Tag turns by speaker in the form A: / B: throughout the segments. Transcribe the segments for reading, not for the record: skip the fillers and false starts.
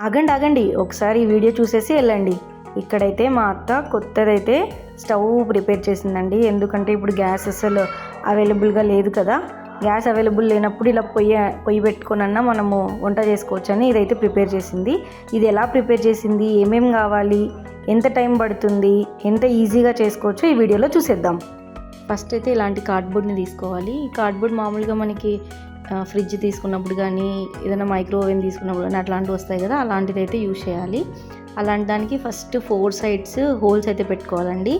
A: ఆగండి ఆగండి, ఒకసారి ఈ వీడియో చూసేసి వెళ్ళండి. ఇక్కడైతే మా అత్త కొత్తదైతే స్టవ్ ప్రిపేర్ చేసిందండి. ఎందుకంటే ఇప్పుడు గ్యాస్ అసలు అవైలబుల్గా లేదు కదా. గ్యాస్ అవైలబుల్ లేనప్పుడు ఇలా పొయ్యి పెట్టుకున్నా మనము వంట చేసుకోవచ్చని ఇదైతే ప్రిపేర్ చేసింది. ఇది ఎలా ప్రిపేర్ చేసింది, ఏమేమి కావాలి, ఎంత టైం పడుతుంది, ఎంత ఈజీగా చేసుకోవచ్చో ఈ వీడియోలో చూసేద్దాం. ఫస్ట్ అయితే ఇలాంటి కార్డ్బోర్డ్ని తీసుకోవాలి. ఈ కార్డ్బోర్డ్ మామూలుగా మనకి ఫ్రిడ్జ్ తీసుకున్నప్పుడు కానీ ఏదైనా మైక్రోవేవ్ తీసుకున్నప్పుడు కానీ అట్లాంటివి వస్తాయి కదా, అలాంటిది అయితే యూజ్ చేయాలి. అలాంటి దానికి ఫస్ట్ 4 సైడ్స్ హోల్స్ అయితే పెట్టుకోవాలండి.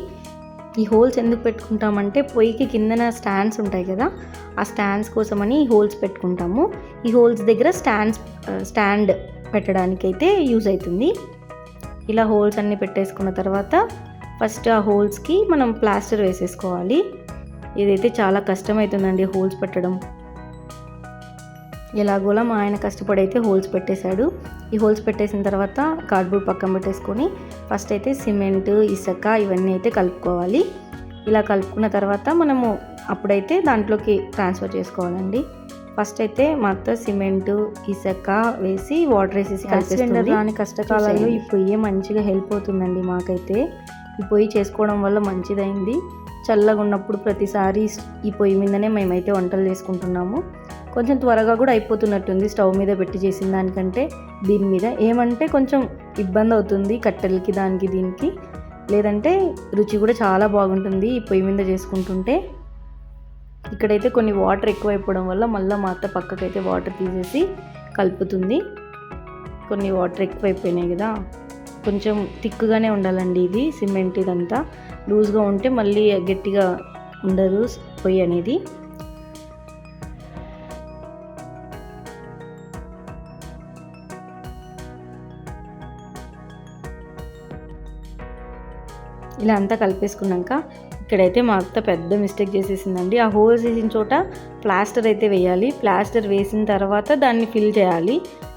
A: ఈ హోల్స్ ఎందుకు పెట్టుకుంటామంటే పొయ్యికి కిందన స్టాండ్స్ ఉంటాయి కదా, ఆ స్టాండ్స్ కోసమని ఈ హోల్స్ పెట్టుకుంటాము. ఈ హోల్స్ దగ్గర స్టాండ్ పెట్టడానికి అయితే యూజ్ అవుతుంది. ఇలా హోల్స్ అన్నీ పెట్టేసుకున్న తర్వాత ఫస్ట్ ఆ హోల్స్కి మనం ప్లాస్టర్ వేసేసుకోవాలి. ఇదైతే చాలా కష్టమవుతుందండి హోల్స్ పెట్టడం. ఎలాగోలా మా ఆయన కష్టపడైతే హోల్స్ పెట్టేశాడు. ఈ హోల్స్ పెట్టేసిన తర్వాత కార్డ్బోర్డ్ పక్కన పెట్టేసుకొని ఫస్ట్ అయితే సిమెంట్, ఇసుక ఇవన్నీ అయితే కలుపుకోవాలి. ఇలా కలుపుకున్న తర్వాత మనము అప్పుడైతే దాంట్లోకి ట్రాన్స్ఫర్ చేసుకోవాలండి. ఫస్ట్ అయితే మా అత్త సిమెంట్, ఇసుక వేసి వాటర్ వేసేసి కలిపేస్తుంది. దాని కష్టకాలంలో ఈ పొయ్యి మంచిగా హెల్ప్ అవుతుందండి మాకైతే. ఈ పొయ్యి చేసుకోవడం వల్ల మంచిదైంది. చల్లగా ఉన్నప్పుడు ప్రతిసారి ఈ పొయ్యి మీదనే మేమైతే వంటలు చేసుకుంటున్నాము. కొంచెం త్వరగా కూడా అయిపోతున్నట్టుంది స్టవ్ మీద పెట్టి చేసిన దానికంటే దీని మీద. ఏమంటే కొంచెం ఇబ్బంది అవుతుంది కట్టెలకి, దానికి దీనికి. లేదంటే రుచి కూడా చాలా బాగుంటుంది ఈ పొయ్యి మీద చేసుకుంటుంటే. ఇక్కడైతే కొన్ని వాటర్ ఎక్కువ అయిపోవడం వల్ల మళ్ళీ మా అత్త పక్కకైతే వాటర్ తీసేసి కలుపుతుంది. కొన్ని వాటర్ ఎక్కువ అయిపోయినాయి కదా, కొంచెం థిక్గానే ఉండాలండి ఇది సిమెంట్. ఇదంతా లూజ్గా ఉంటే మళ్ళీ గట్టిగా ఉండదు పొయ్యి అనేది. ఇలా అంతా కలిపేసుకున్నాక ఇక్కడైతే మా అత్త పెద్ద మిస్టేక్ చేసేసిందండి. ఆ హోల్స్ వేసిన చోట ప్లాస్టర్ అయితే వేయాలి. ప్లాస్టర్ వేసిన తర్వాత దాన్ని ఫిల్ చేయాలి.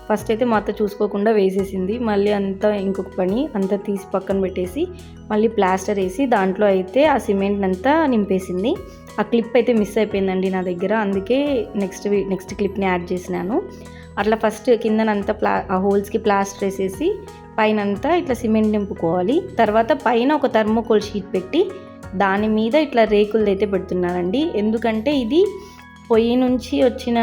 A: ఫస్ట్ అయితే మా అత్త చూసుకోకుండా వేసేసింది. మళ్ళీ అంతా ఇంకొక పని అంతా తీసి పక్కన పెట్టేసి మళ్ళీ ప్లాస్టర్ వేసి దాంట్లో అయితే ఆ సిమెంట్ అంతా నింపేసింది. ఆ క్లిప్ అయితే మిస్ అయిపోయిందండి నా దగ్గర, అందుకే నెక్స్ట్ క్లిప్ని యాడ్ చేసినాను. అట్లా ఫస్ట్ కిందనంతా ఆ హోల్స్కి ప్లాస్టర్ వేసేసి పైన అంతా ఇట్లా సిమెంట్ నింపుకోవాలి. తర్వాత పైన ఒక థర్మోకోల్ షీట్ పెట్టి దాని మీద ఇట్లా రేకులు అయితే పెడుతున్నానండి. ఎందుకంటే ఇది పొయ్యి నుంచి వచ్చిన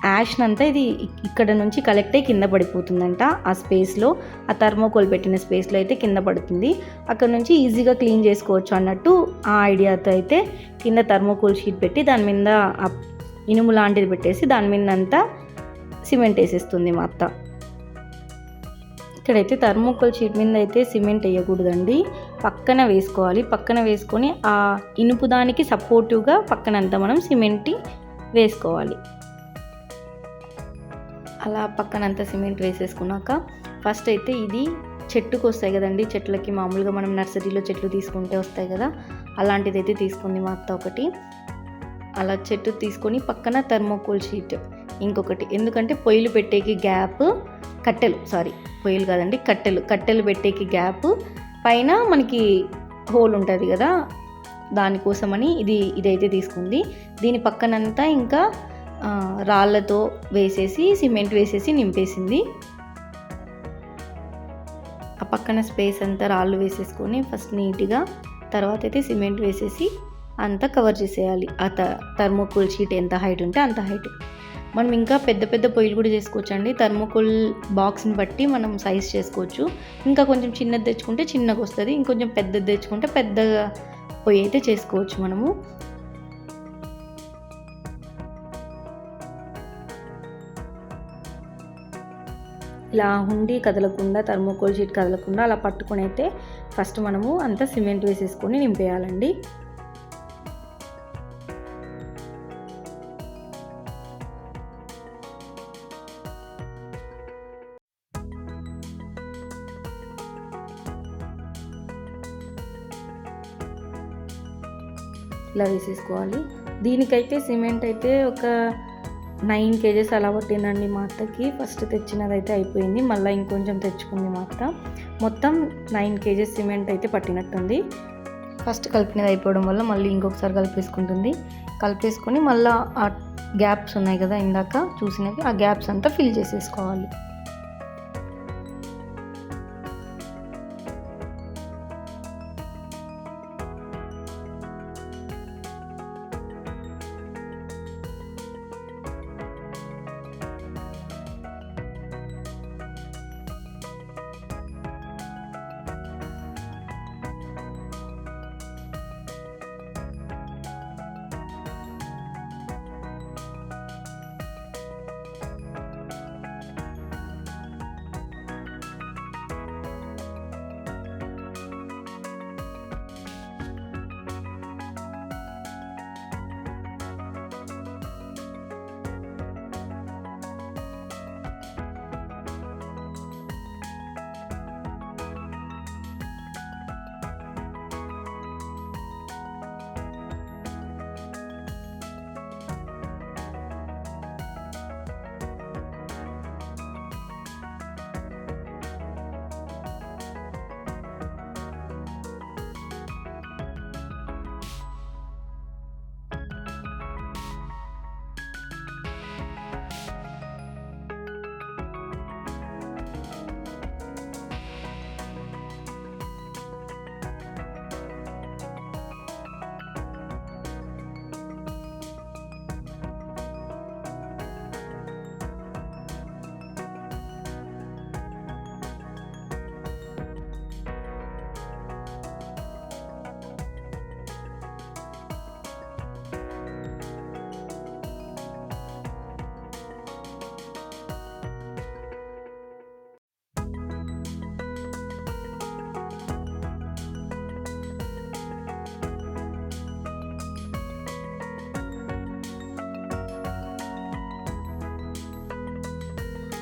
A: యాష్ని అంతా ఇది ఇక్కడ నుంచి కలెక్ట్ అయ్యి కింద పడిపోతుందంట. ఆ స్పేస్లో, ఆ థర్మోకోల్ పెట్టిన స్పేస్లో అయితే కింద పడుతుంది. అక్కడ నుంచి ఈజీగా క్లీన్ చేసుకోవచ్చు అన్నట్టు ఆ ఐడియాతో అయితే కింద థర్మోకోల్ షీట్ పెట్టి దాని మీద ఇనుము లాంటిది పెట్టేసి దాని మీద అంతా సిమెంట్ వేసేస్తుంది మా అత్త. ఇక్కడైతే థర్మోకోల్ షీట్ మీద అయితే సిమెంట్ వేయకూడదండి, పక్కన వేసుకోవాలి. పక్కన వేసుకొని ఆ ఇనుపు దానికి సపోర్టివ్గా పక్కనంతా మనం సిమెంట్ వేసుకోవాలి. అలా పక్కనంతా సిమెంట్ వేసేసుకున్నాక ఫస్ట్ అయితే ఇది చెట్టుకు వస్తాయి కదండి, చెట్లకి మామూలుగా మనం నర్సరీలో చెట్లు తీసుకుంటే వస్తాయి కదా, అలాంటిది అయితే తీసుకుంది మా అత్త ఒకటి. అలా చెట్టు తీసుకొని పక్కన థర్మోకోల్ షీట్ ఇంకొకటి, ఎందుకంటే పొయ్యిలు పెట్టేకి గ్యాప్, పొయ్యిలు కాదండి కట్టెలు పెట్టేకి గ్యాప్, పైన మనకి హోల్ ఉంటుంది కదా దానికోసమని ఇదైతే తీసుకుంది. దీని పక్కనంతా ఇంకా రాళ్ళతో వేసేసి సిమెంట్ వేసేసి నింపేసింది. ఆ పక్కన స్పేస్ అంతా రాళ్ళు వేసేసుకొని ఫస్ట్ నీట్గా, తర్వాత అయితే సిమెంట్ వేసేసి అంతా కవర్ చేసేయాలి. ఆ థర్మోకోల్ షీట్ ఎంత హైట్ ఉంటే అంత హైట్. మనం ఇంకా పెద్ద పెద్ద పొయ్యిలు కూడా చేసుకోవచ్చు అండి. థర్మోకోల్ బాక్స్ని బట్టి మనం సైజ్ చేసుకోవచ్చు. ఇంకా కొంచెం చిన్నది తెచ్చుకుంటే చిన్నగా వస్తుంది, ఇంకొంచెం పెద్దది తెచ్చుకుంటే పెద్దగా పొయ్యి అయితే చేసుకోవచ్చు మనము. ఇలా హుండీ కదలకుండా, థర్మోకోల్ షీట్ కదలకుండా అలా పట్టుకొని అయితే ఫస్ట్ మనము అంతా సిమెంట్ వేసేసుకొని నింపేయాలండి. ఇలా వేసేసుకోవాలి. దీనికైతే సిమెంట్ అయితే ఒక 9 kgs అలా పట్టిందండి మా అత్తకి. ఫస్ట్ తెచ్చినదైతే అయిపోయింది, మళ్ళీ ఇంకొంచెం తెచ్చుకుంది మా అత్త. మొత్తం 9 kgs సిమెంట్ అయితే పట్టినట్టుంది. ఫస్ట్ కలిపినది అయిపోవడం వల్ల మళ్ళీ ఇంకొకసారి కలిపేసుకొని మళ్ళీ ఆ గ్యాప్స్ ఉన్నాయి కదా ఇందాక చూసినవి, ఆ గ్యాప్స్ అంతా ఫిల్ చేసేసుకోవాలి.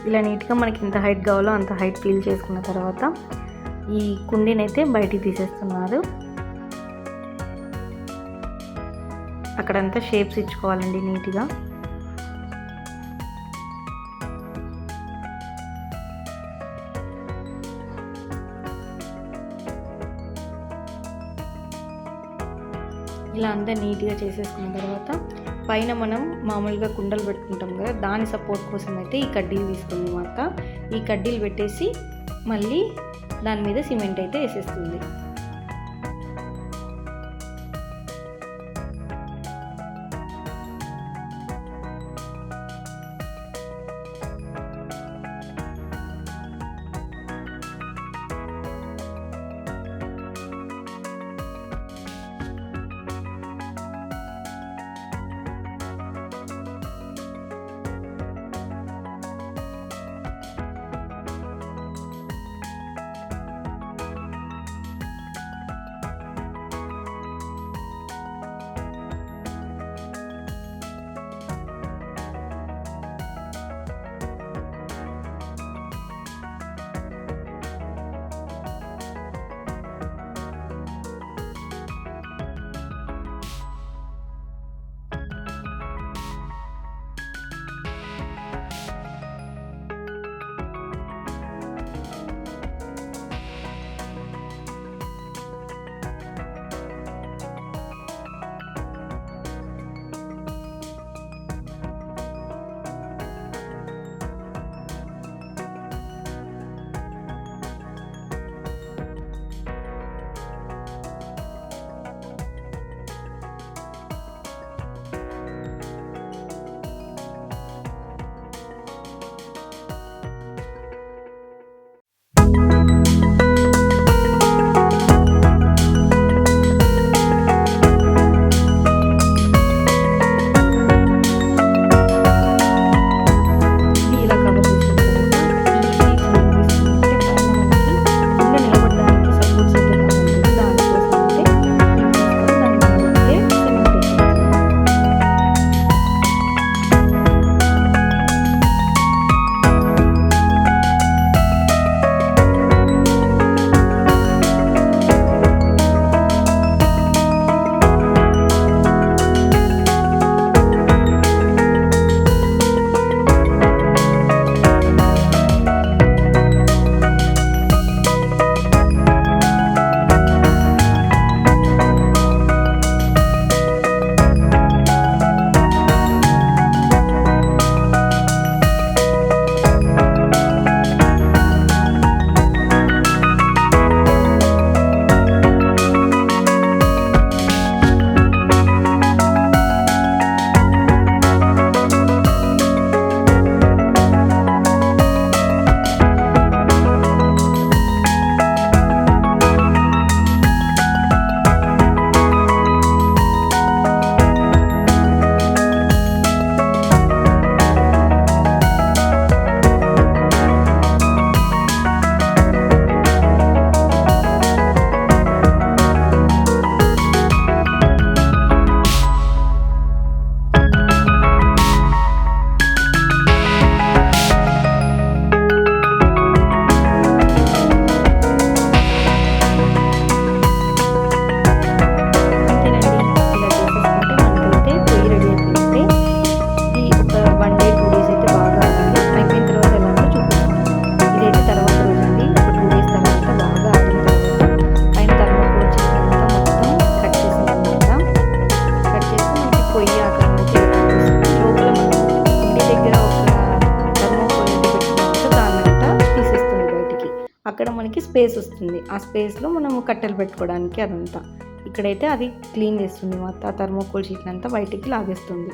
A: ఇలా నీట్గా మనకి ఎంత హైట్ కావాలో అంత హైట్ ఫిల్ చేసుకున్న తర్వాత ఈ కుండీని అయితే బయటికి తీసేస్తున్నారు. అక్కడంతా షేప్స్ ఇచ్చుకోవాలండి నీట్గా. ఇలా అంతా నీట్గా చేసేసుకున్న తర్వాత పైన మనం మామూలుగా కుండలు పెట్టుకుంటాం కదా, దాని సపోర్ట్ కోసం అయితే ఈ కడ్డీలు తీసుకుంది మా అక్క. ఈ కడ్డీలు పెట్టేసి మళ్ళీ దాని మీద సిమెంట్ అయితే వేసేస్తుంది. అక్కడ మనకి స్పేస్ వస్తుంది. ఆ స్పేస్లో మనము కట్టెలు పెట్టుకోవడానికి అదంతా. ఇక్కడైతే అది క్లీన్ చేస్తుంది మొత్తం, ఆ థర్మోకోల్ షీట్ అంతా బయటికి లాగేస్తుంది.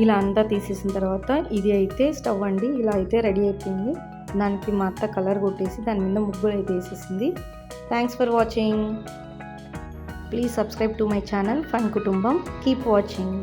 A: ఇలా అంతా తీసేసిన తర్వాత ఇది అయితే స్టవ్ అండి, ఇలా అయితే రెడీ అయిపోయింది. దానికి మా అత్త కలర్ కొట్టేసి దాని మీద ముగ్గులు అయితే వేసేసింది. Thanks for watching. Please subscribe to my channel fun కుటుంబం. Keep watching.